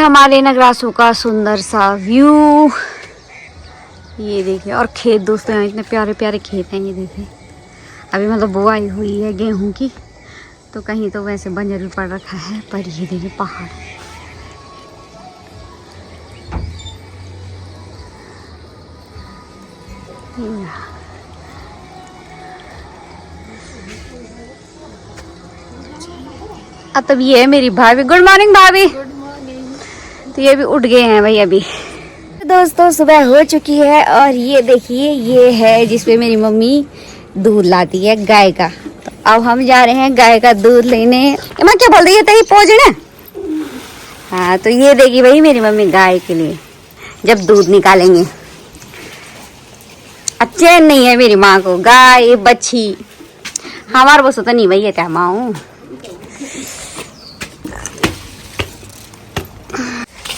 हमारे नगरासू का सुंदर सा व्यू। ये देखिए, और खेत दोस्तों, यहाँ इतने प्यारे प्यारे खेत हैं। ये देखिए, अभी मतलब बुआई हुई है गेहूं की, तो कहीं तो वैसे बंजर भी पड़ रखा है। पर ये देखिए पहाड़, अब तब ये है मेरी भाभी। गुड मॉर्निंग भाभी। Good morning. तो ये भी उठ गए हैं भाई अभी। दोस्तों सुबह हो चुकी है और ये देखिए, ये है जिसपे मेरी मम्मी दूध लाती है गाय का। तो अब हम जा रहे हैं गाय का दूध लेने। मैं क्या बोल रही है तेरी पहुंचने। हाँ, तो ये देगी भाई मेरी मम्मी गाय के लिए जब दूध निकालेंगे। अच्छे नहीं है मेरी माँ को, गाय बच्ची हमारे बस तो नहीं भैया, क्या माँ।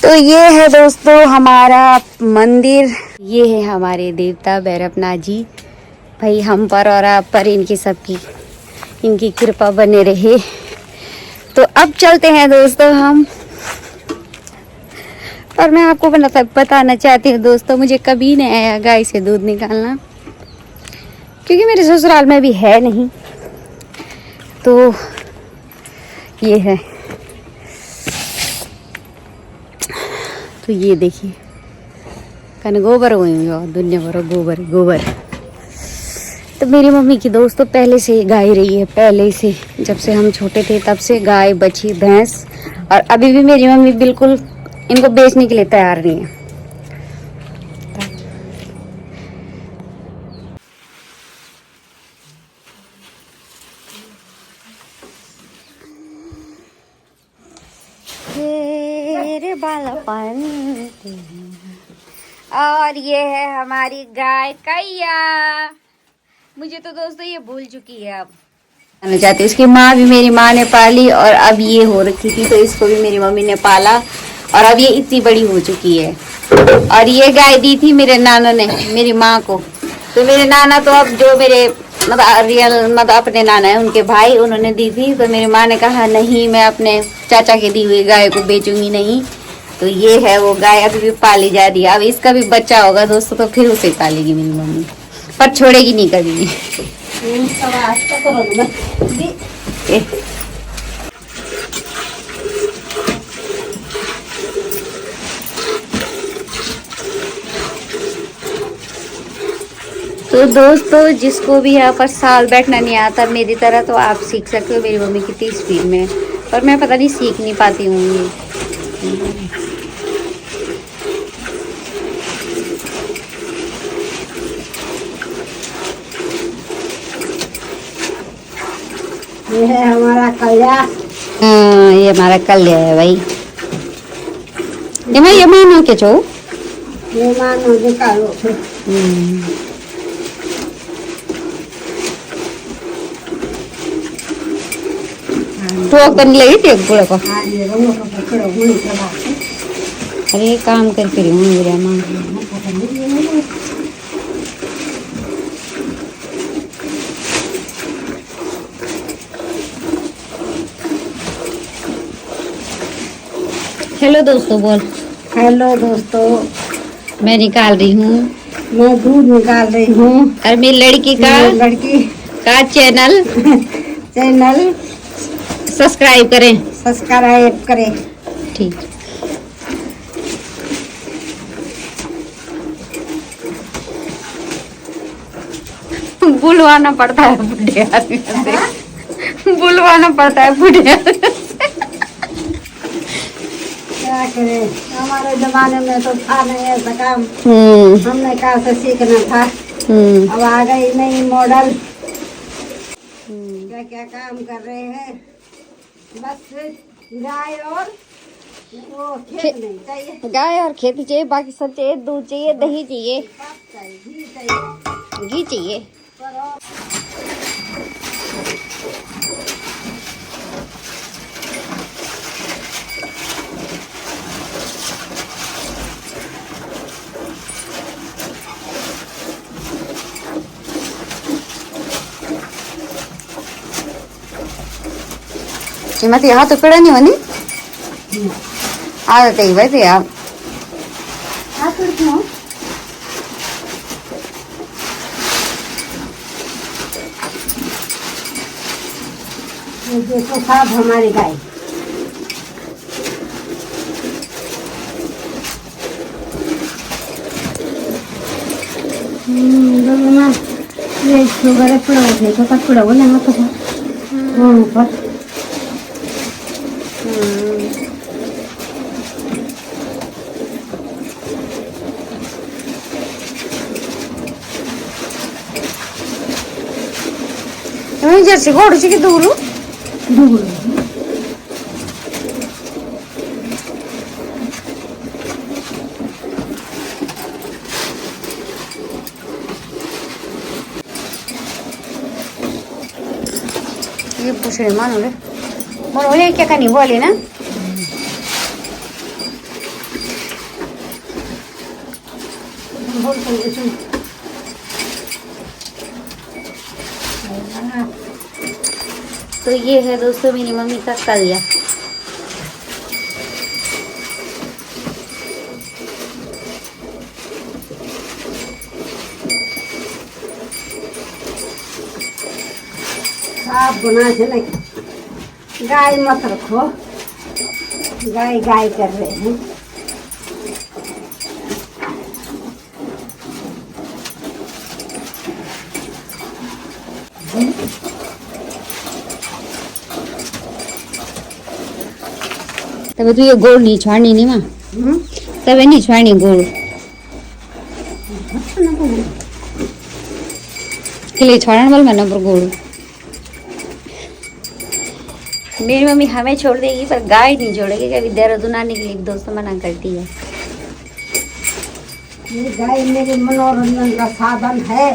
तो ये है दोस्तों हमारा मंदिर। ये है हमारे देवता भैरवनाथ जी। भाई हम पर और आप पर इनकी सबकी इनकी कृपा बने रहे। तो अब चलते हैं दोस्तों हम। और मैं आपको बताना चाहती हूँ दोस्तों, मुझे कभी नहीं आया गाय से दूध निकालना, क्योंकि मेरे ससुराल में भी है नहीं। तो ये है, तो ये देखिए कन गोबर हुई दुनिया भर गोबर गोबर। तो मेरी मम्मी की दोस्तों पहले से ही गाय रही है, पहले से जब से हम छोटे थे तब से गाय बछी भैंस। और अभी भी मेरी मम्मी बिल्कुल इनको बेचने के लिए तैयार नहीं है। तेरे बालापन। और ये है हमारी गाय कैया। मुझे तो दोस्तों ये भूल चुकी है। अब आना चाहती, उसकी माँ भी मेरी माँ ने पाली और अब ये हो रखी थी, तो इसको भी मेरी मम्मी ने पाला और अब ये इतनी बड़ी हो चुकी है। और ये गाय दी थी मेरे नाना ने मेरी माँ को। तो मेरे नाना तो अब जो मेरे मतलब रियल मतलब अपने नाना है उनके भाई, उन्होंने दी थी। तो मेरी माँ ने कहा नहीं, मैं अपने चाचा के दी हुई गाय को बेचूंगी नहीं। तो ये है वो गाय, अभी भी पाली जा रही है। अब इसका भी बच्चा होगा दोस्तों, तो फिर उसे पालेगी मेरी मम्मी, पर छोड़ेगी नहीं कभी। तो दोस्तों जिसको भी यहाँ पर साल बैठना नहीं आता मेरी तरह, तो आप सीख सकते हो। मेरी मम्मी कितनी स्पीड में, पर मैं पता नहीं सीख नहीं पाती हूँ ये है हमारा कल्या। हाँ, ये हमारा कल्या है भाई। ये मानो के छो, ये मानो निकालो। ठोक बन लगी थी पूरा को। हाँ, ये रंगों का पकड़ो हुई चला। अरे काम कर रही हूँ मेरा माँ। हेलो दोस्तों बोल। हेलो दोस्तों, मैं निकाल रही हूँ, मैं दूध निकाल रही हूँ। और मेरी लड़की का चैनल सब्सक्राइब करें। ठीक। बुलवाना पड़ता है बुढ़े आदमी से, बुलवाना पड़ता है बुढ़े आदमी से। क्या करें, हमारे जमाने में तो था नहीं ऐसा काम। हमने कहा से सीखना था। अब आ गई नई मॉडल। क्या क्या काम कर रहे हैं, बस गाय और वो खेत नहीं चाहिए। गाय और खेती चाहिए, बाकी सब चाहिए। दूध चाहिए, दही चाहिए, घी चाहिए, घी चाहिए। मत यहाँ तो पेड़ा नहीं होनी। आदत है वैसे आप आप क्यों? ये देखो साहब हमारी गाय। ये शुगर पड़ा है तो कट पड़ा बोले मत वो ऊपर जर्सी घोड़ी की दूरू दूर ये पूछ रहे मानो रे बोलो ये क्या कहानी बोली ना तो ये है दोस्तों मेरी मम्मी का कलिया। साफ बना से ना गाय मत रखो, गाय गाय कर रहे हैं। तब तो ये गोड़ नहीं छाड़नी नहीं माँ तब नहीं छाड़नी गोड़ किले छाड़न वाल मैंने पर गोड़ मेरी मम्मी हमें छोड़ देगी पर गाय नहीं छोड़ेगी कभी देहरादून आने के लिए दोस्त मना करती है। ये गाय मेरे मनोरंजन का साधन है।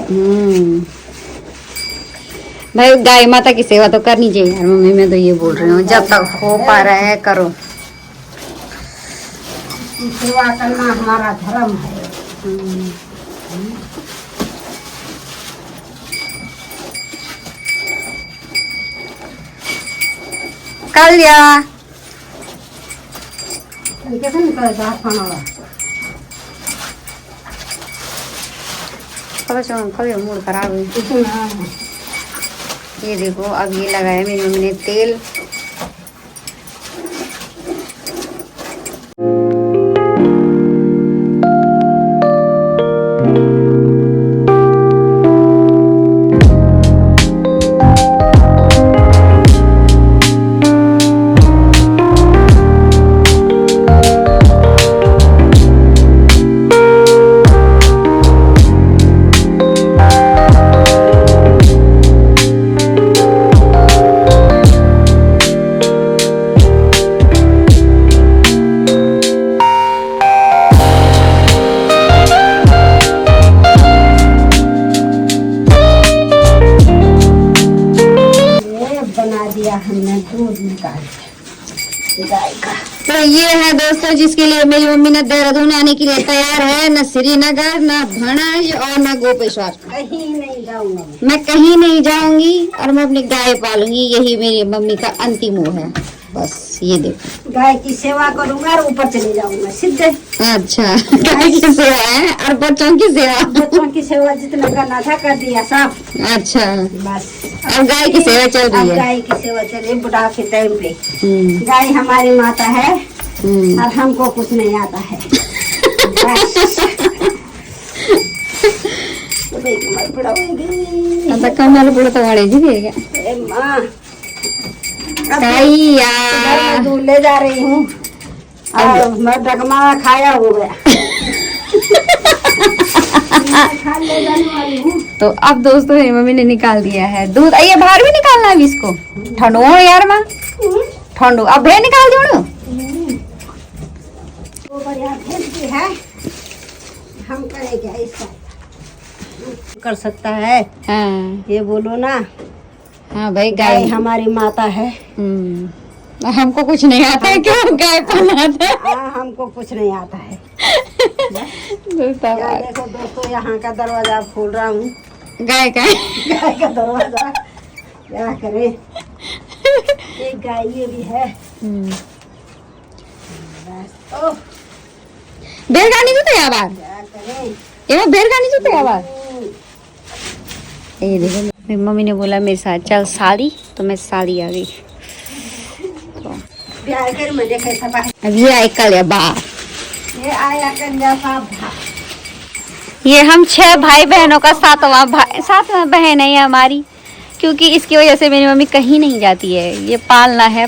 भाई गाय माता की सेवा तो करनी चाहिए यार मम्मी मैं तो ये बोल रही हूँ जब तक हो पा रहा है करो। सेवा करना हमारा धर्म है। कलिया कैसे निकलेगा खाना वाला? कलिया मूड खराब हुई। इतना ये देखो अब ये लगाया मेरी मम्मी ने तेल। हमने दूध निकाल गाय का। तो ये है दोस्तों जिसके लिए मेरी मम्मी ने देहरादून आने के लिए तैयार है। न श्रीनगर न भणज और न गोपेश्वर कहीं नहीं जाऊंगा मैं कहीं नहीं जाऊंगी और मैं अपनी गाय पालूंगी। यही मेरी मम्मी का अंतिम वो है बस। ये देखो गाय की सेवा करूंगा और ऊपर चले जाऊंगा सीधे। अच्छा गाय की सेवा है और बच्चों की सेवा। बच्चों की सेवा जितना करना था कर दिया सब। अच्छा बस अब गाय की सेवा चल रही है। गाय की सेवा चल रही है बुढ़ा के टाइम पे। गाय हमारी माता है और हमको कुछ नहीं आता है। आता कमर बुढ़ा तो वाले जी देगा माँ दूध ले जा रही हूँ और मैं डगमा खाया हो गया। खा ले जाने वाली हूँ। तो अब दोस्तों मेरी मम्मी ने निकाल दिया है दूध। ये बाहर भी निकालना है इसको। ठंडो हो यार माँ ठंडो अब भे निकाल दो वो बढ़िया भेजती है हम करेंगे ऐसा कर सकता है। हाँ ये बोलो ना। हाँ भाई गाय हमारी माता है। हमको कुछ नहीं आता है क्यों गाय पालना है। हमको कुछ नहीं आता है। देखो दोस्तों यहाँ का दरवाजा खोल रहा हूँ। गाय का दरवाजा क्या करे। एक गाय ये भी है। तो बैलगाड़ी तो थे आवाज क्या करें। ये बैलगाड़ी तो थे आवाज। ये देखो मेरी मम्मी ने बोला मेरे साथ चल शादी, तो मैं शादी आ गई। प्यार कर में देखे सब अब ये आई कल या बाहर। ये आया कंजा साहब। ये हम 6 भाई बहनों का सातवां बहन है ये हमारी, क्योंकि इसकी वजह से मेरी मम्मी कहीं नहीं जाती है। ये पालना है।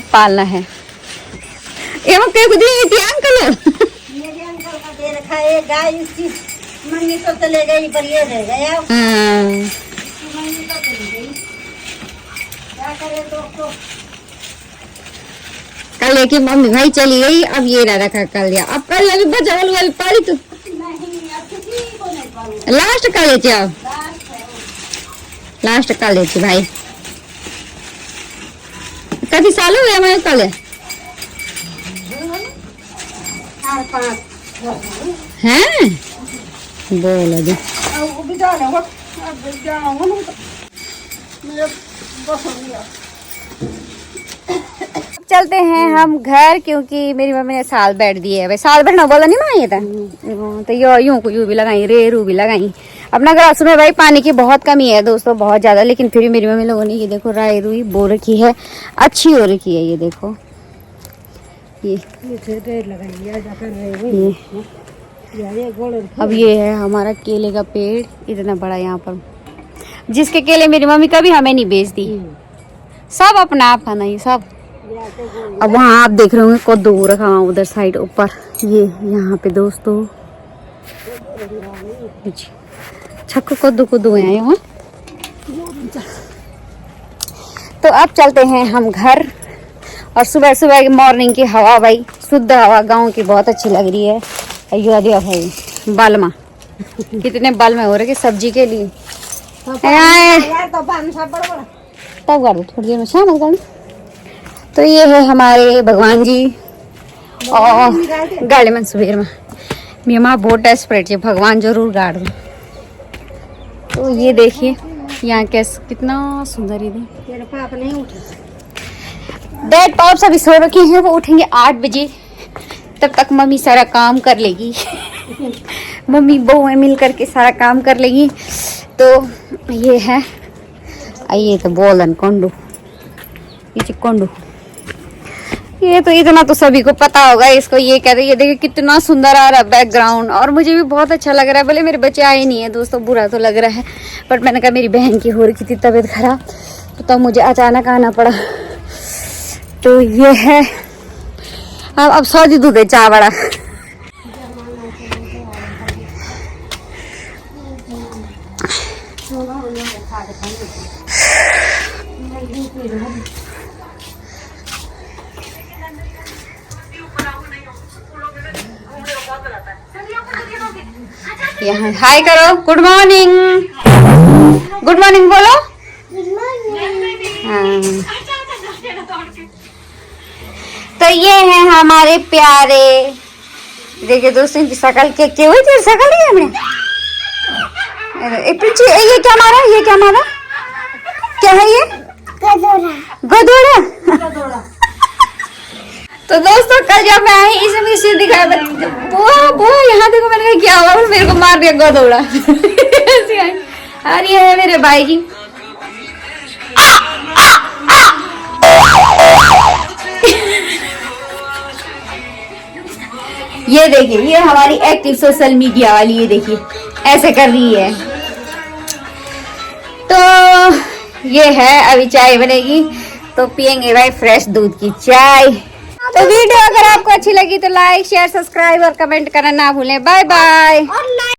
ये मैं कह दी अंकल मेरे अंकल का दे रखा है गाय, इसकी मम्मी तो चले गई पर ये रह गया। मम्मी तो चली गई, क्या करे दोस्तों। कल की मम्मी भाई चली गई, अब ये ना रखा कल या अब कल अभी बचा वाली पाली तो नहीं अब किसी को नहीं पालूंगा। लास्ट कल ले जाओ, लास्ट कल ले भाई। कभी साल हो गया मैं कल 4-5 हैं बोलो जी। अब भी जाने हो, अब जाना हो ना मेरे बस हो गया। चलते हैं हम घर, क्योंकि मेरी मम्मी ने साल बैठ दिए है। भाई साल बैठना बोला नहीं मांगे था, तो यूं को यूं भी लगाई, रेरू भी लगाई। अपना ग्रास में भाई पानी की बहुत कमी है दोस्तों, बहुत ज्यादा। लेकिन फिर भी मेरी मम्मी लोगों ने ये देखो राई रुई बो रखी है, अच्छी हो रखी है। ये देखो ये अब ये है हमारा केले का पेड़, इतना बड़ा यहाँ पर, जिसके केले मेरी मम्मी कभी हमें नहीं बेचती, सब अपना आप है ना ये सब। अब वहाँ आप देख रहे होंगे कद्दू रखा हुआ उधर साइड ऊपर, ये यहाँ पे दोस्तों छक्को कद्दू है यहाँ। तो अब चलते हैं हम घर, और सुबह सुबह की मॉर्निंग की हवा भाई, शुद्ध हवा गांव की बहुत अच्छी लग रही है। अयो दिया भाई बालमा कितने बाल में हो रहे सब्जी के लिए। तब कर दो थोड़ी देर में, शाम कर। तो ये है हमारे भगवान जी, और गाड़ी में सुबह में मेरी माँ बहुत डेस्परेट है, भगवान जरूर गाड़ दो। तो ये देखिए यहाँ कैसे कितना सुंदर है। तेरे पाप नहीं उठे, डैड पाप सभी सो रखे हैं, वो उठेंगे 8 बजे, तब तक मम्मी सारा काम कर लेगी। मम्मी बहू मिल करके सारा काम कर लेगी। तो ये है, ये तो बोलन कोंडू, ये कोंडू, ये तो इतना तो सभी को पता होगा इसको। ये कहते ये देखिए कितना सुंदर आ रहा है बैकग्राउंड, और मुझे भी बहुत अच्छा लग रहा है। भले मेरे बच्चे आए नहीं है दोस्तों, बुरा तो लग रहा है, बट मैंने कहा मेरी बहन की हो रही थी तबीयत खराब, तो तब मुझे अचानक आना पड़ा। तो ये है अब सौदी दूध चाय बड़ा। यहाँ हाय करो, गुड मॉर्निंग, गुड मॉर्निंग बोलो। हाँ। तो ये है हमारे प्यारे, देखिए दोस्तों की शकल क्या हुई थी, शकल ही हमने पीछे। ये क्या मारा, ये क्या मारा, क्या है ये गदोड़ा। तो दोस्तों कल जब मैं आई इसमें सिर दिखाया, वो यहाँ देखो, मैंने कहा क्या हुआ, मेरे को मार दिया गदोड़ा। और ये है मेरे भाई जी, ये देखिए ये हमारी एक्टिव सोशल मीडिया वाली, ये देखिए ऐसे कर रही है। तो ये है अभी चाय बनेगी, तो पियेंगे भाई फ्रेश दूध की चाय। तो वीडियो अगर आपको अच्छी लगी तो लाइक शेयर सब्सक्राइब और कमेंट करना ना भूलें। Bye bye.